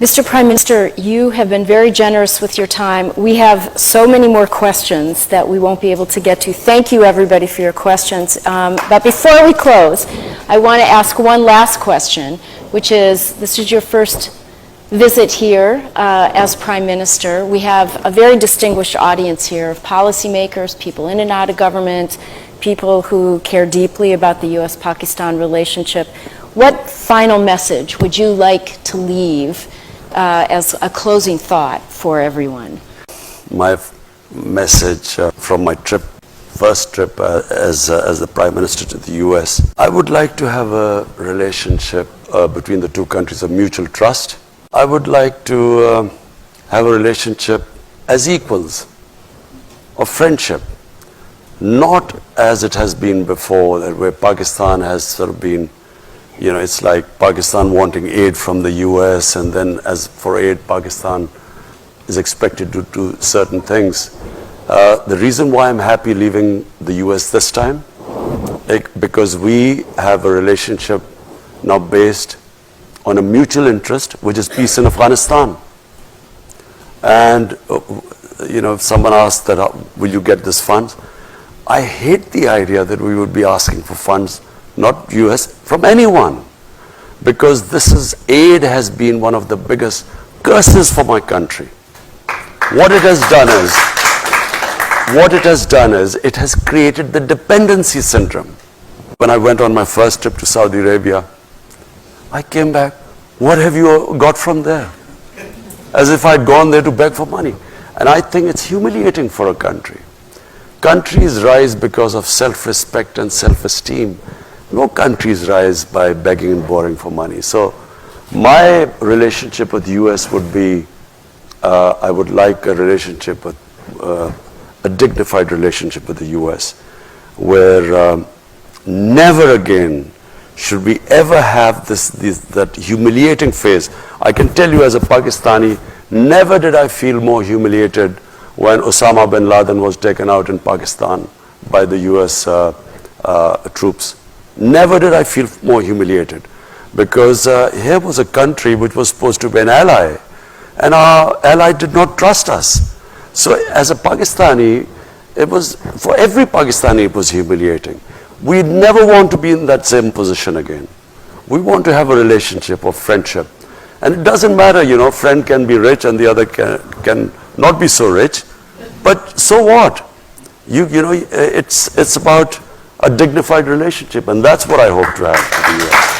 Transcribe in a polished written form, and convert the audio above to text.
Mr. Prime Minister, you have been very generous with your time. We have so many more questions that we won't be able to get to. Thank you, everybody, for your questions. But before we close, I want to ask one last question, which is, this is your first visit here as Prime Minister. We have a very distinguished audience here of policymakers, people in and out of government, people who care deeply about the U.S.-Pakistan relationship. What final message would you like to leave as a closing thought for everyone? My message from my first trip as the Prime Minister to the US, I would like to have a relationship between the two countries of mutual trust. I would like to have a relationship as equals, of friendship, not as it has been before, where Pakistan has sort of been, you know, it's like Pakistan wanting aid from the US, and then as for aid, Pakistan is expected to do certain things. The reason why I'm happy leaving the US this time, because we have a relationship now based on a mutual interest, which is peace in Afghanistan. And, you know, if someone asked that, will you get this funds? I hate the idea that we would be asking for funds, not US, from anyone. Because aid has been one of the biggest curses for my country. What it has done is, it has created the dependency syndrome. When I went on my first trip to Saudi Arabia, I came back, what have you got from there? As if I'd gone there to beg for money. And I think it's humiliating for a country. Countries rise because of self-respect and self-esteem. No countries rise by begging and borrowing for money. So my relationship with the US would be, I would like a relationship with, a dignified relationship with the US, where never again should we ever have that humiliating phase. I can tell you as a Pakistani, never did I feel more humiliated when Osama bin Laden was taken out in Pakistan by the US troops. Never did I feel more humiliated, because here was a country which was supposed to be an ally, and our ally did not trust us. So as a Pakistani, it was, for every Pakistani it was humiliating. We never want to be in that same position again. We want to have a relationship of friendship. And it doesn't matter, you know, friend can be rich and the other can not be so rich, but so what? You know, it's about a dignified relationship, and that's what I hope to have with the US.